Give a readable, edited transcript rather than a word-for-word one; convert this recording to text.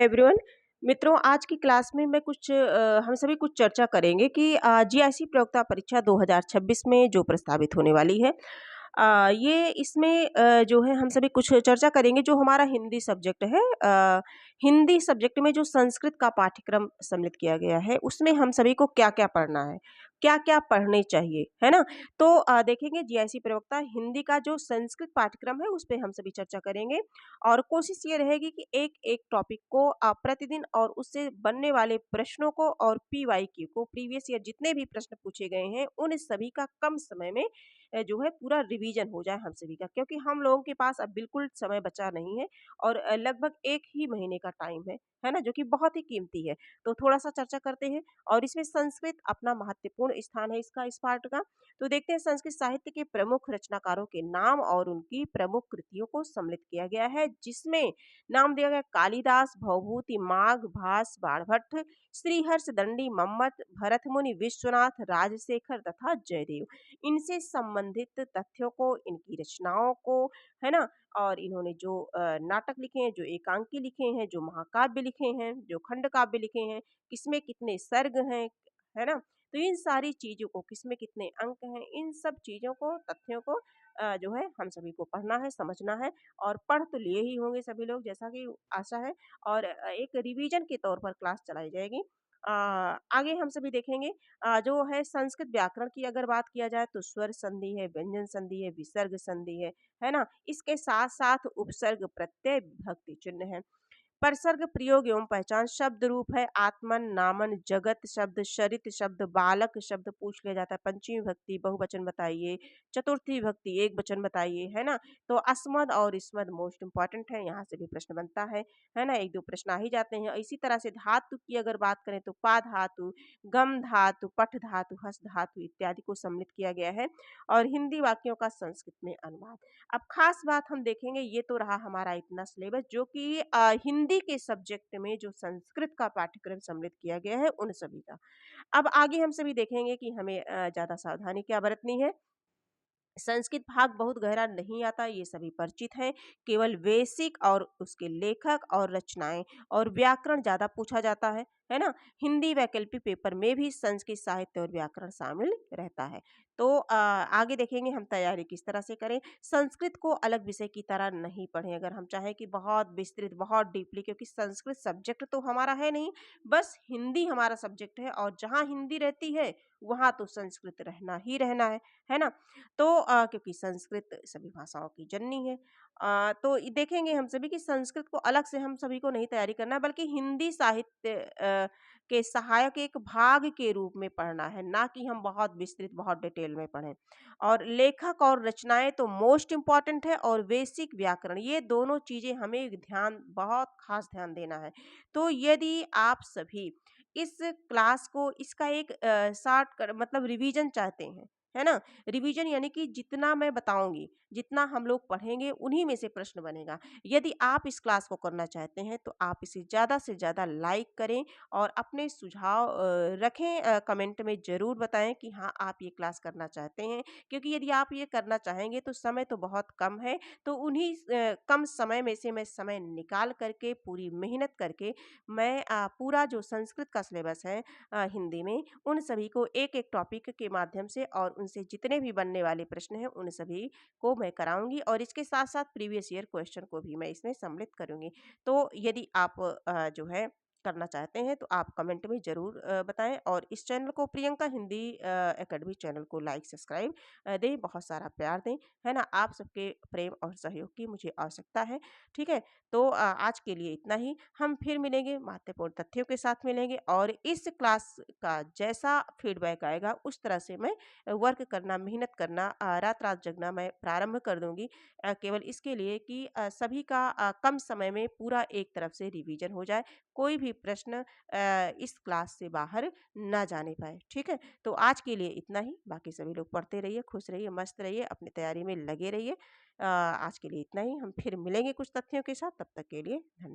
Everyone. मित्रों, आज की क्लास में हम सभी कुछ चर्चा करेंगे कि जीआईसी प्रयोक्ता परीक्षा 2026 में जो प्रस्तावित होने वाली है। ये इसमें जो है हम सभी कुछ चर्चा करेंगे जो हमारा हिंदी सब्जेक्ट है। हिंदी सब्जेक्ट में जो संस्कृत का पाठ्यक्रम सम्मिलित किया गया है उसमें हम सभी को क्या-क्या पढ़ना है, क्या-क्या पढ़ने चाहिए, है ना? तो देखेंगे जीआईसी प्रयोक्ता हिंदी का जो संस्कृत पाठ्यक्रम है उस पे हम सभी चर्चा करेंगे। और कोशिश ये रहेगी कि एक-एक टॉपिक को प्रतिदिन और उससे बनने वाले प्रश्नों को और पीवाईक्यू को प्रीवियस ईयर जितने भी प्रश्न पूछे गए हैं, उन सभी का कम समय में जो है पूरा रिवीजन हो जाए हम सभी का। क्योंकि हम लोगों के पास अब बिल्कुल समय बचा नहीं है और लगभग 1 ही महीने का टाइम है ना? जो कि बहुत ही कीमती है। तो थोड़ा-सा चर्चा करते हैं और इसमें संस्कृत अपना महत्वपूर्ण स्थान है इसका इस पार्ट का। तो देखते हैं संस्कृत साहित्य के प्रमुख रचनाकारों के नाम और उनकी प्रमुख कृतियों को सम्मिलित किया गया है, जिसमें नाम दिया गया कालिदास, भवभूति, माघ, भास, बाणभट्ट, श्रीहर्ष, दंडी, मम्मट, भरतमुनि, विश्वनाथ, राजशेखर तथा जयदेव। इनसे संबंधित तथ्यों को, इनकी रचनाओं को, है ना? और इन्होंने जो नाटक लिखे हैं, जो एकांकी लिखे हैं, जो महाकाव्य लिखे हैं, जो खंड काव्य लिखे हैं, किसमें कितने सर्ग हैं, है ना? तो इन सारी चीज़ों को किसमें कितने अंक हैं, इन सब चीज़ों को, तथ्यों को जो है हम सभी को पढ़ना है, समझना है और पढ़ तो लिए ही होंगे सभी लोग जैसा कि आशा है। और एक रिवीजन के तौर पर क्लास चलाई जाएगी। आगे हम सभी देखेंगे जो है संस्कृत व्याकरण की अगर बात किया जाए तो स्वर संधि है, व्यंजन संधि है, विसर्ग संधि है ना? इसके साथ-साथ उपसर्ग, प्रत्यय, विभक्ति चिन्ह है। परसर्ग प्रयोग एवं पहचान शब्द रूप है आत्मन, नामन, जगत शब्द, शरित शब्द, बालक शब्द पूछ लिया जाता है। पंचमी विभक्ति बहुवचन बताइए, चतुर्थी विभक्ति एक वचन बताइए, है ना? तो अस्मद और इस्मद मोस्ट इम्पोर्टेंट है, यहाँ से भी प्रश्न बनता है ना? 1-2 प्रश्न आ ही जाते हैं। इसी तरह से धातु की अगर बात करें तो पा धातु, गम धातु, पठ धातु, हस धातु इत्यादि को सम्मिलित किया गया है और हिंदी वाक्यों का संस्कृत में अनुवाद। अब खास बात हम देखेंगे ये तो रहा हमारा इतना सिलेबस जो कि हिंदी के सब्जेक्ट में जो संस्कृत का पाठ्यक्रम सम्मिलित किया गया है उन सभी का। अब आगे हम सभी देखेंगे कि हमें ज़्यादा सावधानी क्या बरतनी है। संस्कृत भाग बहुत गहरा नहीं आता, ये सभी परिचित हैं। केवल बेसिक और उसके लेखक और रचनाएँ और व्याकरण ज़्यादा पूछा जाता है ना? हिंदी वैकल्पिक पेपर में भी संस्कृत साहित्य और व्याकरण शामिल रहता है। तो आगे देखेंगे हम तैयारी किस तरह से करें। संस्कृत को अलग विषय की तरह नहीं पढ़ें अगर हम चाहें कि बहुत विस्तृत, बहुत डीपली क्योंकि संस्कृत सब्जेक्ट तो हमारा है नहीं, बस हिंदी हमारा सब्जेक्ट है और जहाँ हिंदी रहती है, वहाँ तो संस्कृत रहना ही रहना है ना? तो क्योंकि संस्कृत सभी भाषाओं की जननी है। तो देखेंगे हम सभी कि संस्कृत को अलग से हम सभी को नहीं तैयारी करना है बल्कि हिंदी साहित्य के सहायक एक भाग के रूप में पढ़ना है, ना कि हम बहुत विस्तृत, बहुत डिटेल में पढ़ें। और लेखक और रचनाएँ तो मोस्ट इम्पोर्टेंट है और बेसिक व्याकरण ये दोनों चीज़ें हमें ध्यान बहुत ख़ास ध्यान देना है। तो यदि आप सभी इस क्लास को इसका एक शॉर्ट कर मतलब रिवीजन चाहते हैं, है ना? रिवीजन यानी कि जितना मैं बताऊँगी, जितना हम लोग पढ़ेंगे उन्हीं में से प्रश्न बनेगा। यदि आप इस क्लास को करना चाहते हैं तो आप इसे ज़्यादा से ज़्यादा लाइक करें और अपने सुझाव रखें कमेंट में ज़रूर बताएँ कि हाँ, आप ये क्लास करना चाहते हैं। क्योंकि यदि आप ये करना चाहेंगे तो समय तो बहुत कम है, तो उन्हीं कम समय में से मैं समय निकाल कर के पूरी मेहनत करके मैं पूरा जो संस्कृत का सिलेबस है हिंदी में उन सभी को एक-एक टॉपिक के माध्यम से और उनसे जितने भी बनने वाले प्रश्न हैं, उन सभी को मैं कराऊँगी और इसके साथ-साथ प्रीवियस ईयर क्वेश्चन को भी मैं इसमें सम्मिलित करूँगी। तो यदि आप जो है करना चाहते हैं तो आप कमेंट में ज़रूर बताएँ और इस चैनल को प्रियंका हिंदी एकेडमी चैनल को लाइक, सब्सक्राइब दें, बहुत सारा प्यार दें, है ना? आप सबके प्रेम और सहयोग की मुझे आवश्यकता है, ठीक है? तो आज के लिए इतना ही। हम फिर मिलेंगे, महत्वपूर्ण तथ्यों के साथ मिलेंगे और इस क्लास का जैसा फीडबैक आएगा उस तरह से मैं वर्क करना, मेहनत करना रात-रात जगना मैं प्रारंभ कर दूँगी केवल इसके लिए कि सभी का कम समय में पूरा एक तरफ से रिवीजन हो जाए। कोई भी प्रश्न इस क्लास से बाहर ना जाने पाए, ठीक है? तो आज के लिए इतना ही, बाकी सभी लोग पढ़ते रहिए, खुश रहिए, मस्त रहिए, अपनी तैयारी में लगे रहिए। आज के लिए इतना ही, हम फिर मिलेंगे कुछ तथ्यों के साथ, तब तक के लिए धन्य